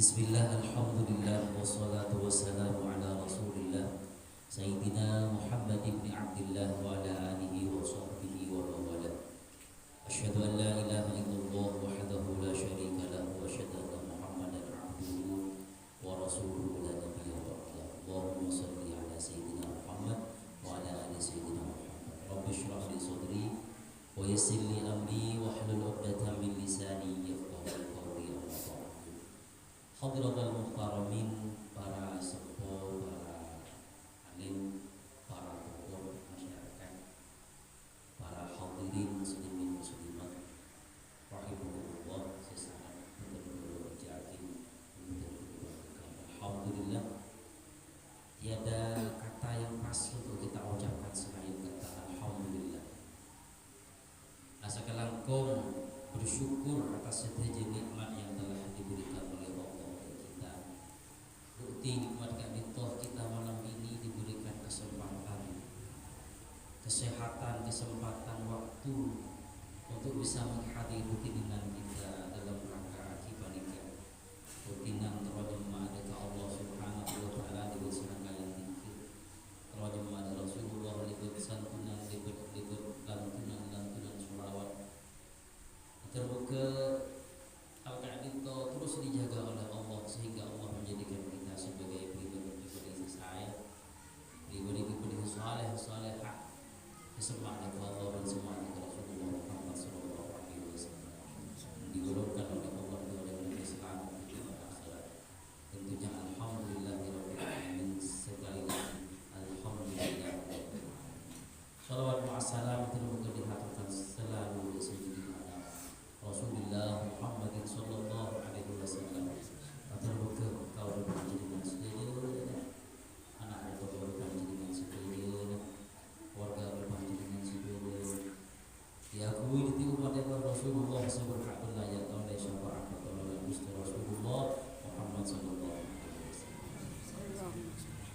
Bismillah, alhamdulillah, wassalatu wassalamu ala rasulillah Sayyidina Muhammad ibn Abdillah wa ala alihi wa sahbihi wa mawala. Asyhadu an la ilaha illallah wahdahu la syarika lahu wa asyhadu anna Muhammadan abduhu wa rasuluhu la nabiyya ba'dah. Allahumma shalli ala sayyidina Muhammad wa ala ali sayyidina Muhammad. Rabbi shrah li sadri wa yassir li amri wahlul 'uqdatam min lisani yafqahu qawli. Hadirat al-muhtaramin, para sepuh, para alim, para tokoh masyarakat, para hadirin muslimin muslimat rahimahullah, sesaat betul-betul yakin, betul-betul alhamdulillah. Tiada kata yang pas untuk kita ucapkan selain kata alhamdulillah. Asa kelangkung bersyukur atas setiap nikmat yang telah diberikan oleh Allah. Bukti nikmat toh kita malam ini diberikan kesempatan, kesehatan, kesempatan waktu untuk bisa menghadiri dengan kita dalam rangka akibanikah rutinang terjemah dari Allah Subhanahu wa taala di serangkaian zikir terjemah dari Rasulullah libut santunan libut lantunan sholawat terbuka al-Qa'idito terus dijaga oleh Allah sehingga Allah menjadikan kita sebagai pribadi saya, pribadi saleh-salehah, kesemak kepada Allah dan semak kepada Rasulullah Muhammad sallallahu alaihi wasallam. Digolongkan oleh Allah dengan Islam dan akhirat. Tentunya alhamdulillahirabbil alamin, sekali lagi alhamdulillah. Shalawat wa salam termoga dihaturkan selalu di sayyidina Rasulullah Muhammad sallallahu alaihi wasallam. Terbuka kau berpanjangan sekalian, anak kau berpanjangan sekalian, warga berpanjangan sekalian. Diakui di umat Rasulullah seberhak layak oleh syafaat pertolongan Gusti Rasulullah Muhammad sallallahu alaihi wasallam.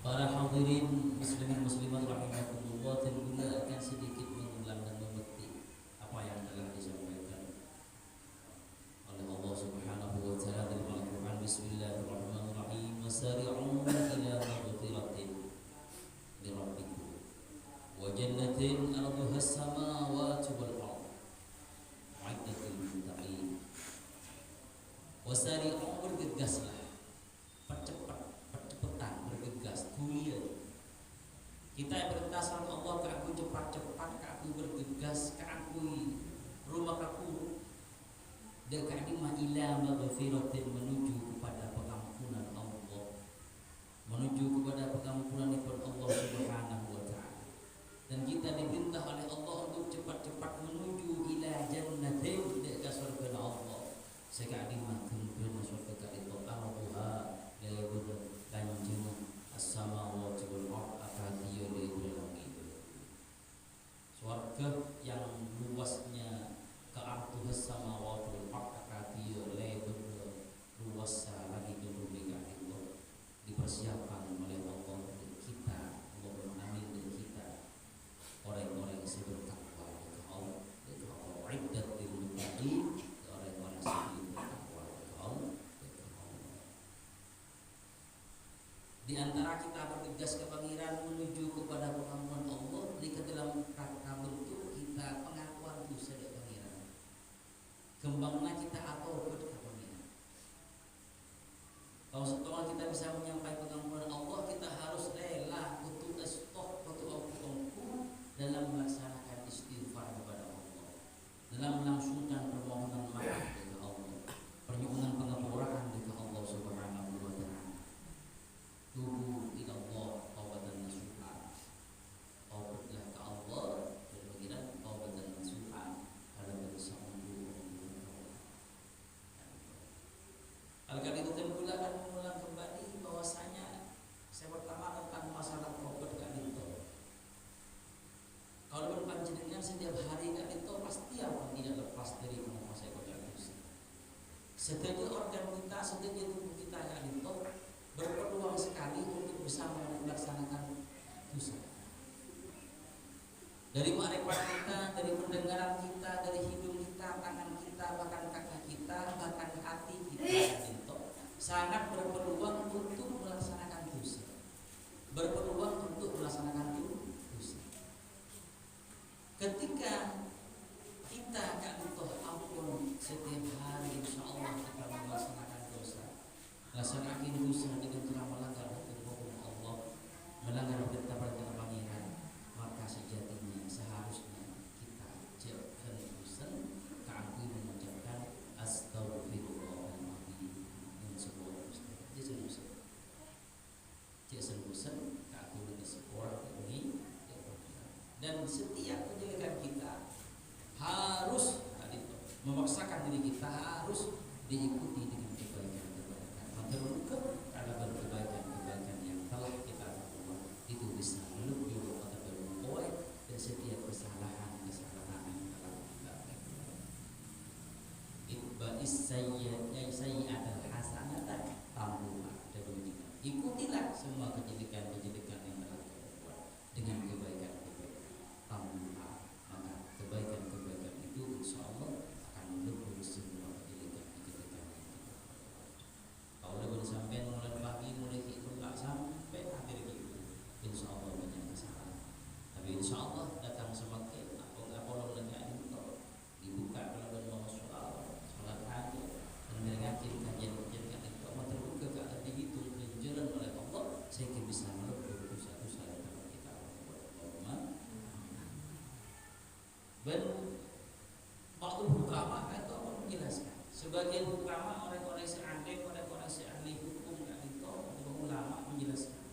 Para hadirin muslimin muslimat rahimakumullah, tentunya akan sedikit mengulang dan memetik apa yang telah disampaikan oleh Allah Subhanahu wa taala dalam Al-Qur'an. Bismillahirrahmanirrahim. Wasari'u ila maghfiratin min rabbikum wa jannatin 'arduha as-samawati wal ardh 'iddat lil muttaqin. Wasari'u, bergegaslah, percepetan, bergegas, kuliah. Kita berintasan Allah ke aku cepat-cepat, ke aku bergegas, ke aku rumah aku dekat ila maghfiratin, menuju kepada pengampunan Allah, menuju kepada pengampunan daripada Allah Subhanahu wa taala. Dan kita diperintah oleh Allah untuk cepat-cepat menuju ila jannatin, dekat surga Allah. Sekali makan pun surga itu arduha lebar panjang as-samawati wal ardh, akadiyo lebar langit. Surga yang luasnya ke arduha as-samawati wal ardh, akadiyo lebar luas lagi di bumi itu dipersiapkan oleh Allah untuk kita. Allah amin dari kita orang-orang yang bertakwa kepada Allah, iddat lil muttaqin, orang-orang yang bertakwa kepada Allah. Di antara kita bergegas ke pangeran menuju kepada pengampunan Allah, di dalam rangka bentuk kita pengakuan dosa dari pangeran. Kembangnya kita atau ke pangeran. Kalau setelah kita bisa menyampaikan pengampunan Allah, kita harus rela untuk stop, untuk ampuh dalam melaksanakan istighfar kepada Allah, dalam melangsungkan permohonan maaf kepada Allah, permohonan pengampunan kepada Allah Subhanahu wa taala. Tubu ila Allah taubatan nasuha. Taubatlah ke Allah dan mengira taubatan nasuha dalam berusaha Al-Qadhi itu pula akan mengulang kembali bahwasanya saya pertama tentang masalah taubat itu. Kalau berpanjenengan setiap hari itu pasti akan tidak lepas dari menguasai kota dosa. Setiap organ kita, setiap tubuh kita itu berpeluang sekali untuk bisa melaksanakan dosa. Dari makrifat kita, dari pendengaran kita, dari hidung kita, tangan kita, bahkan kaki kita, bahkan hati kita, sangat berpeluang untuk melaksanakan dosa, berpeluang untuk melaksanakan dosa. Ketika kita gak butuh ampun setiap hari, insya Allah kita melaksanakan dosa, melaksanakan dosa dengan cara melanggar hukum Allah, melanggar perintah-perintah Pangeran, maka sejatinya seharusnya kita jauhkan dosa, kami mengucapkan astagfirullahaladzim dengan sebuah dosa. Jadi dosa kami dengan seorang ini, dan setiap kejelekan kita harus memaksakan diri kita harus diikuti dengan kebaikan-kebaikan. Terbuka karena kebaikan-kebaikan yang telah kita lakukan itu bisa melupakan atau berbuat, dan setiap kesalahan yang telah kita lakukan. Itba'is sayyi'atal hasanatan tamhuha. Ikutilah semua kejelekan-kejelekan yang telah kita buat dengan kebaikan-kebaikan tamhuha. Maka kebaikan-kebaikan itu insya Allah akan melebur semua kejelekan-kejelekan yang kita buat. Kalau udah sampai mulai pagi mulai hitung tak sampai akhir gitu, insya Allah banyak kesalahan. Tapi insya Allah datang semakin kalau lenyap itu dibuka kalau mau sholat aja dan mendengarkan kajian-kajian itu mau terbuka ke atas dihitung dan jalan oleh Allah sehingga bisa melebur dosa-dosa yang telah kita buat. Dan waktu ulama itu menjelaskan, sebagian ulama orang-orang yang alim, orang-orang yang ahli hukum itu ulama menjelaskan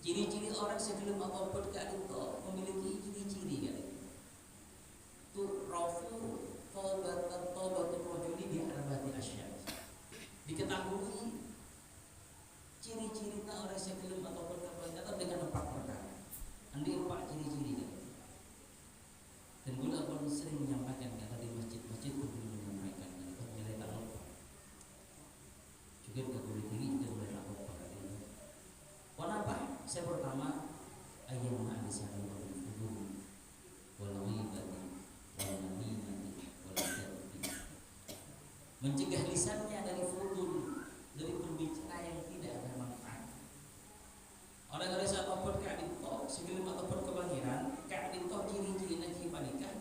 ciri-ciri orang sebelum atau berkat itu memiliki ciri-ciri kan itu rafu taubatul rajuli bi arba'ati asya. Diketahui ciri-ciri orang sebelum atau berkat itu dengan 4 perkara. Andi 4 ciri-ciri kan. Dan gula pun sering menyampaikan kata di masjid-masjid pun menyampaikan itu nilai tak lupa. Juga tidak boleh diri juga boleh tak lupa. Kenapa? Saya pertama ayat ma'alisani wa al-fudul wal ghibati wal namimati wal kadhibi. Mencegah lisannya dari fudul, dari berbicara yang tidak ada manfaat. Orang-orang saat obat kak dinto sebelum ataupun kebangiran kak dinto ciri-ciri nanti panikah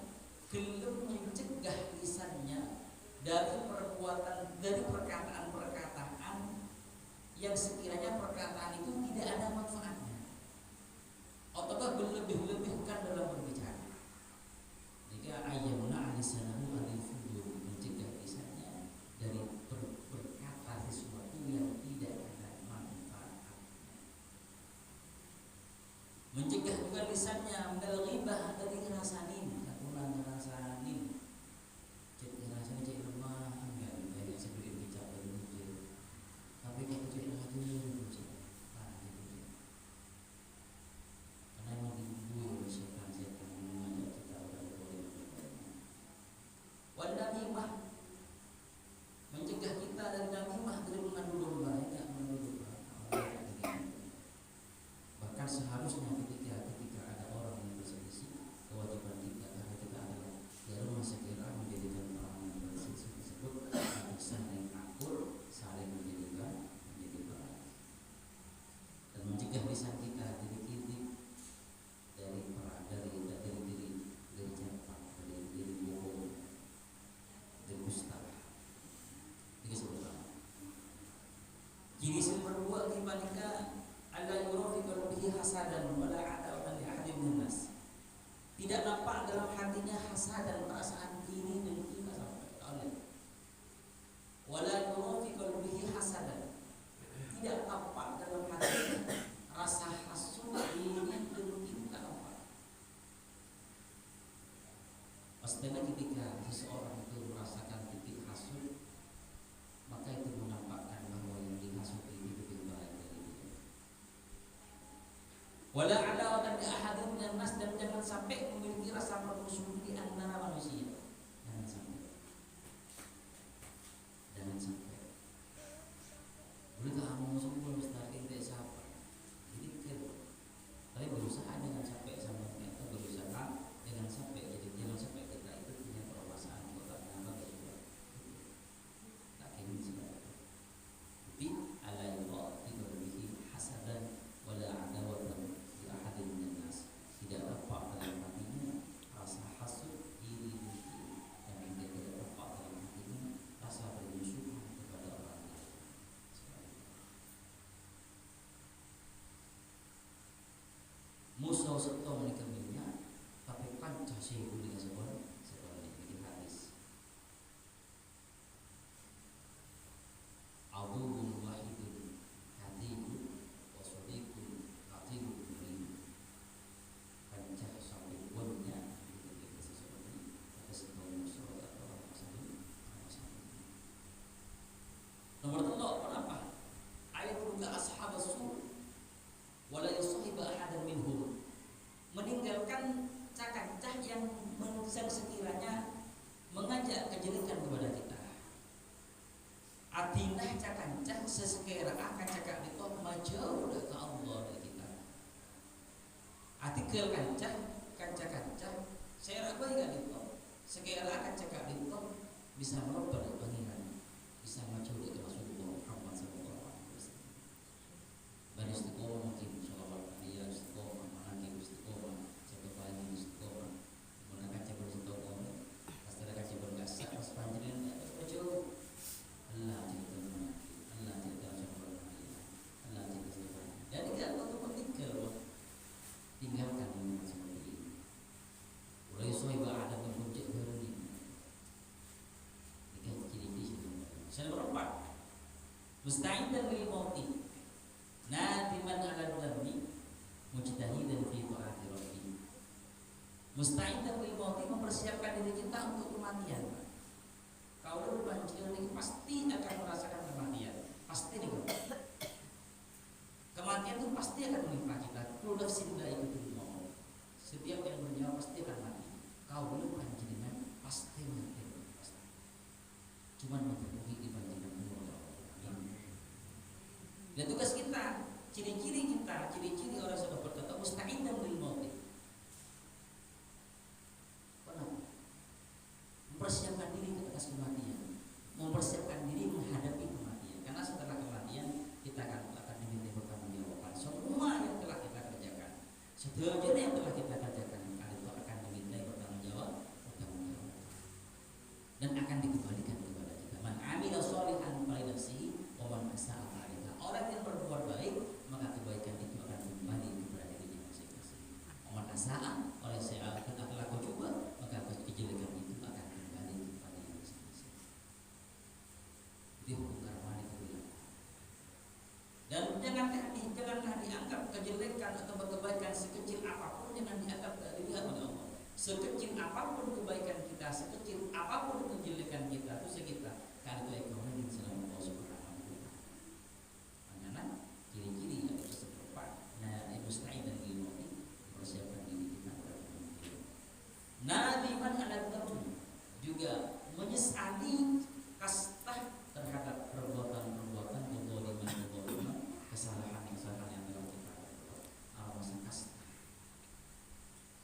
belum mencegah lisannya dari perbuatan, dari perkataan-perkataan yang sekiranya perkataan itu tidak ada manfaatnya ataukah berlebih-lebihkan dalam berbicara. Jika ayyamuna alisanahu anil fudur, mencegah lisannya dari berkata sesuatu yang tidak ada manfaat. Mencegah juga lisannya minal ghibah dari ngerasanin, kakunan ngerasanin. Cek ngerasanin cek lemah, enggak banyak sebelum bicara dulu. Tapi kalau cek lagi karena emang dibuat setan-setan mengajak kita boleh. Wan namimah, mencegah kita dari namimah, dari mengadu domba, enggak mengadu domba. Bahkan seharusnya ketika ada orang yang berselisih, kewajiban kita karena kita adalah ya rumah sekira menjadikan orang yang berselisih tersebut untuk saling akur, saling menjadikan menjadi baik, dan mencegah lisan kita dari kritik, dari perang, dari jafar, dari bohong, dari dusta. Ini sebutlah. Ciri kedua dibandingkan Allah yurafiqu bihi hasadan wala adawatan li ahadin minnas. Tidak nampak dalam hatinya hasad dan perasaan iri dan kita sampai oleh. Wala yurafiqu bihi hasadan. Tidak nampak dalam hatinya rasa hasud, iri dan kita nampak. Pastinya ketika seseorang itu merasakan titik hasud, maka itu menampakkan bahwa yang dihasut itu lebih baik dari dia. Wala adawatan li ahadin minan nas, dan jangan sampai memiliki rasa permusuhan di antara manusia. Jangan sampai. Jangan sampai. Boleh kamu musuh Ustaz kita siapa? Jadi tapi berusaha jangan sampai sama kita, berusaha jangan sampai, jadi jangan sampai kita itu punya perasaan kota nama juga. Tak ingin seperti itu. setong ni keminya tapi kancah sih buli sekolah ini hadis. Aduun wahidun hatiku wasodiku hatiku beri kancah sampai buatnya itu sesuatu ada setong musuh atau orang sama. Nomor 3 kenapa? Ayatullah ashab as-sur wala yusahiba ahadan minhum, meninggalkan cakancah yang sekiranya mengajak kejelekan kepada kita. Atinah cakancah sesekira akan cakap itu majauh ke Allah dari kita. Artikel kancah saya ragu enggak itu. Sekira akan cakap itu bisa merubah pengiran, bisa maju ke Rasulullah Muhammad sallallahu alaihi wasallam. Dan istiqomah mungkin sholawat dia istiqomah, manakib istiqomah, cekapani istiqomah, mengangkat cabur istiqomah, astara kaci bergasak, sepanjang ojo Allah cerita Allah cerita sholawat dia, Allah cerita sholawat. Jadi tidak untuk tinggalkan ini seperti ini. Mulai sohibah ada menghujat berani. Ini ciri-ciri sini. Nomor 4, musta'idan lil mauti. Nadiman ala dhanbi mujtahidan fi ta'ati rabbih. Musta'idan lil mauti, mempersiapkan diri kita untuk kematian. Kalau banjir ini pasti akan merasakan kematian. Pasti nih. Kematian itu pasti akan menimpa kita. Kullu nafsin dha'iqatul maut. Setiap yang bernyawa pasti akan mati. Kau belum panjenengan pasti mati. Pasti. Cuman memenuhi di panjenengan Allah. Dan tugas kita, ciri-ciri orang sudah berkata musta'idan lil maut. Kenapa? Mempersiapkan diri ke atas kematian, mempersiapkan diri menghadapi kematian. Karena setelah kematian kita akan diminta pertanggungjawaban semua yang telah kita kerjakan. Setiap yang telah kita kerjakan itu akan diminta pertanggungjawab dan akan dikembalikan kepada kita. Man amila sholihan falinafsihi wa man asa'a fa'iha. Orang yang berbuat baik maka kebaikan itu akan kembali kepada dirinya masing-masing. Man asa'a, oleh saya akan laku juga maka kejelekan itu akan kembali kepada dirinya masing-masing. Itu hukum karma itu. Dan janganlah dianggap kejelekan atau kebaikan sekecil apapun, jangan dianggap dilihat oleh Allah. Sekecil apapun kebaikan kita, sekecil apapun kejelekan kita, itu sekitar karena itu ekonomi selama Allah Subhanahu wa taala. Makanya ciri-ciri yang tersebut. Nah, musta'idan lil maut, persiapkan diri kita untuk mati. Nadiman ala dhanbi, juga menyesali kastah terhadap perbuatan-perbuatan kezaliman, kesalahan yang telah kita lakukan. Alasan kastah.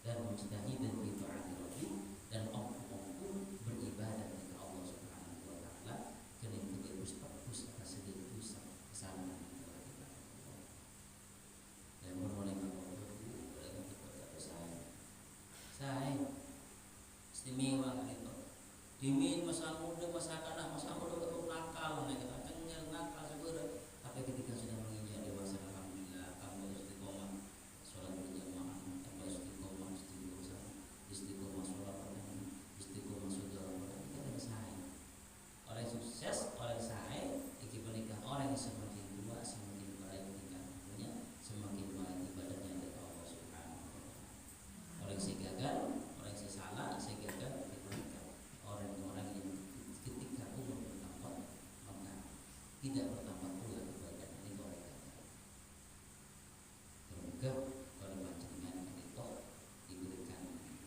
Dan mujtahidan fi ta'ati rabbih, dan mampu beribadah kepada Allah Subhanahu wa taala kena terus atas segala dosa kesalahan yang telah kita lakukan. Dan mulai saya istimewa kan itu. Dimin masa muda, masa kanak, masa muda itu nakal, kita kenyal nakal segera. Tapi ketika sudah menginjak dewasa, alhamdulillah, kamu istiqomah sholat berjamaah, tambah istiqomah sholat istiqomah saudara, kita tidak saya. Orang yang sukses, orang yang saya, iki menikah orang yang semakin tua, semakin baik tingkahnya, semakin baik ibadahnya dari Allah Subhanahu wa taala. Orang yang gagal, orang yang salah, saya gagal, orang-orang yang ketika umur bertambah maka tidak bertambah pula kebaikan ini mereka. Semoga kalau panjenengan itu diberikan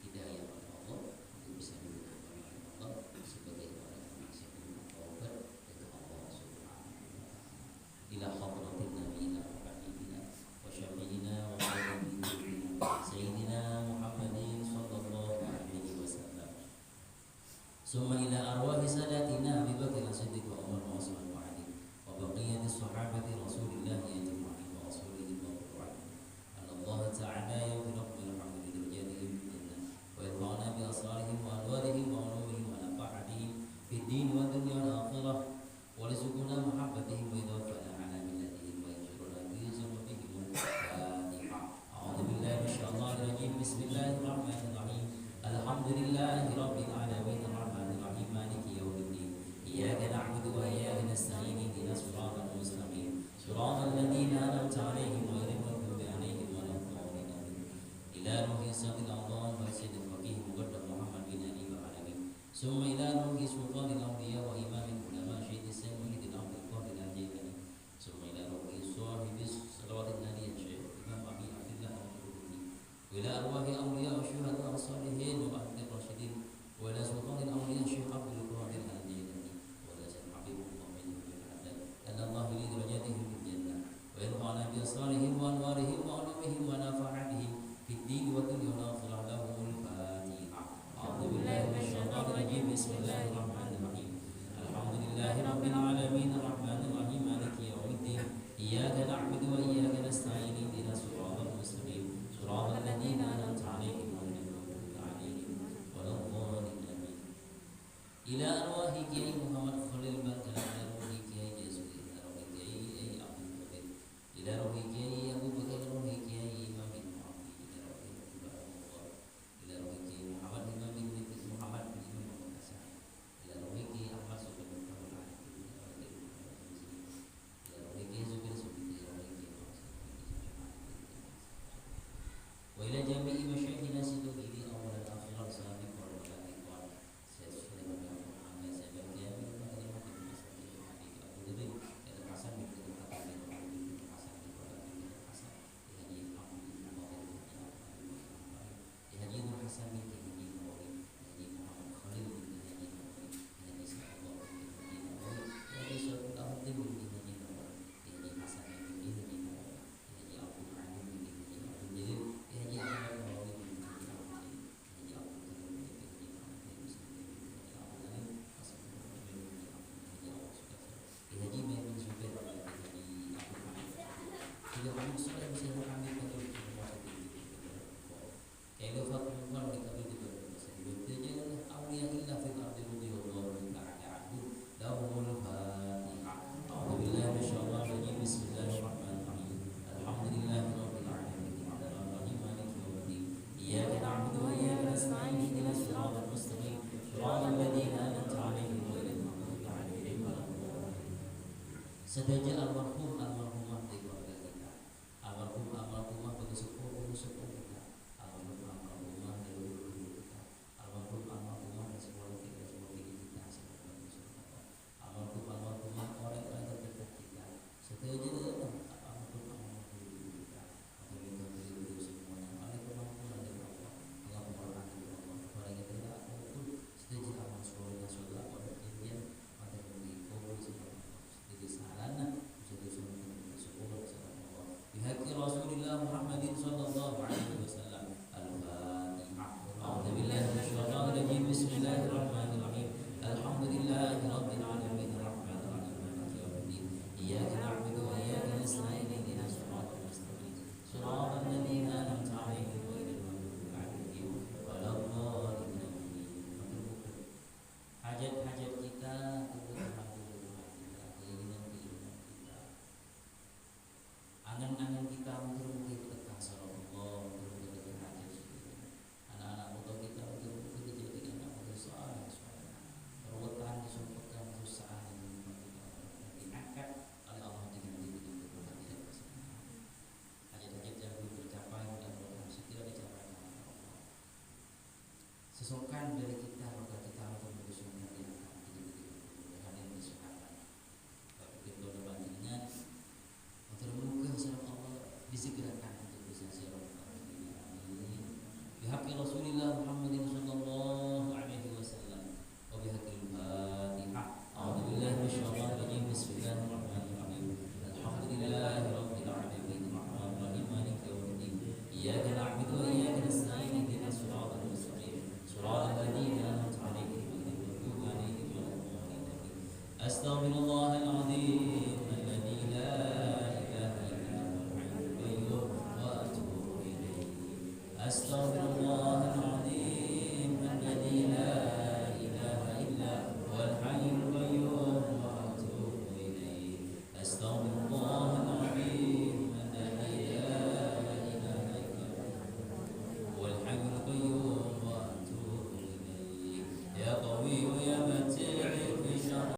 hidayah oleh Allah untuk bisa diberikan oleh Allah sebagai orang yang masih bertobat kepada Allah Subhanahu wa taala. Ila hadratin nabiyina wa habibina wa syafi'ina wa habibina sayyidina Muhammadin sallallahu alaihi wasallam. Summa ila arwahi sadatina Abi Bakr as-Siddiq wa Umar wa Utsman wa Ali wa baqiyati sahabati Rasulillah ajma'in wa rasulihi wa qur'an. Allah ta'ala yaghfiru lahum bi darajatihim fil jannah wa yarfa'na bi asrarihim wa anwarihim wa ulumihim wa nafa'atihim fid din wa dunya wal akhirah wa rizquna mahabbatihim wa idafana ala millatihim wa yajruna bi zunubihim al-Fatiha. A'udzu billahi minasyaitonir Alhamdulillahi Rabbil Alamin Ar-Rahmanir Rahim Maliki Yawmiddin Iyyaka na'budu wa iyyaka nasta'in ihdinas siratal mustaqim siratal ladzina an'amta 'alaihim ghairil maghdubi 'alaihim waladdallin ila ruhi sayyidil Allah wa sayyidil faqih muqaddam Muhammad bin Ali wa alamin summa ila ruhi sultanil awliya wa imamil ulama syaikhis sayyidil Abdul Qadir al-Jailani summa ila ruhi sahibis salawatin nabiyyyin syekh Imam Abi Abdullah al-Qurtubi wa ila arwahi awliya wa syuhada as-salihin wa ahli rasyidin wa ila sultanil awliya syekh Abdul Qadir al-Jailani wa ila sayyid Habibullah bin Abdul Haddad Allah li darajatihim fil jannah wa yarfa'na bi asrarihim wa anwarihim wa ulumihim wa nafa'atihim fid din wa dunya wa akhirah lahumul Fatihah. A'udzu billahi minasyaitonir rajim. Bismillahirrahmanirrahim. Alhamdulillahi rabbil alamin arrahmanir rahim maliki yaumiddin iyyaka na'budu wa iyyaka nasta'in ihdinas siratal mustaqim siratal ladzina an'amta 'alaihim ghairil maghdubi 'alaihim waladdallin amin. Ila arwahi Kiai Muhammad Khalil Bangka ila ruhi Kiai Yazid ila ruhi Kiai Abdul Qadir ila ruhi Kiai Abu Bakar ila ruhi Kiai Imam bin Muhammad ila ruhi Abdullah ila ruhi Kiai Muhammad Imam bin Muhammad bin Muhammad Hasan ila ruhi Kiai Ahmad Subhan Muhammad Ali ila ruhi Kiai Zubir Subhan ila ruhi Kiai wa ila jami'i masyayikhina sidqi awalan akhiran sabiqan wa lahiqan Sedaja almarhum almarhumah di keluarga kita, almarhum almarhumah bagi sepuh kita, almarhum almarhumah dari guru kita, almarhum almarhumah dari sekolah kita, almarhum almarhumah orang-orang terdekat kita, sedaja almarhum almarhumah guru kita, atau guru semuanya, oleh kemampuan dari Allah, dengan kemampuan dari Allah, kepada kita maupun sedaja amal soleh nasolah pada dirinya, pada diri kau semua. Salana jadi syukur Allah bihaqi Rasulillah Muhammadin sallallahu alaihi wasallam. Al-Fatihah. A'udzu billahi minasyaitonir rajim. Bismillahirrahmanirrahim. Alhamdulillahi rabbil alamin arrahmanir rahim maliki yaumiddin iyyaka na'budu wa iyyaka nasta'in ihdinas siratal mustaqim siratal ladzina an'amta 'alaihim ghairil maghdubi 'alaihim waladdallin. Hajat-hajat kita, kebutuhan angan-angan kita mungkin berkah sama Allah, mungkin berkah hajat anak-anak muda kita mungkin dijadikan anak muda soleh, perbuatan disempurnakan berusaha dan diangkat oleh Allah dengan diri hajat-hajat yang belum tercapai mudah-mudahan segera dicapai oleh Allah. Sesukan dari kita maka kita untuk berusaha diangkat dengan yang disahkan. Kita berbandingkan terbuka sama Allah disegerakan untuk bisa ziarah bihaqqi Rasulillah Muhammadin sallallahu alaihi wasallam wa bihaqqil Fatihah. A'udzu billahi minasyaitonir rajim. Bismillahirrahmanirrahim. Alhamdulillahi rabbil alamin arrahmanir rahim maliki yaumiddin iyyaka na'budu wa iyyaka nasta'in ihdinas siratal mustaqim siratal ladzina an'amta 'alaihim ghairil maghdubi 'alaihim waladdallin. Astaghfirullah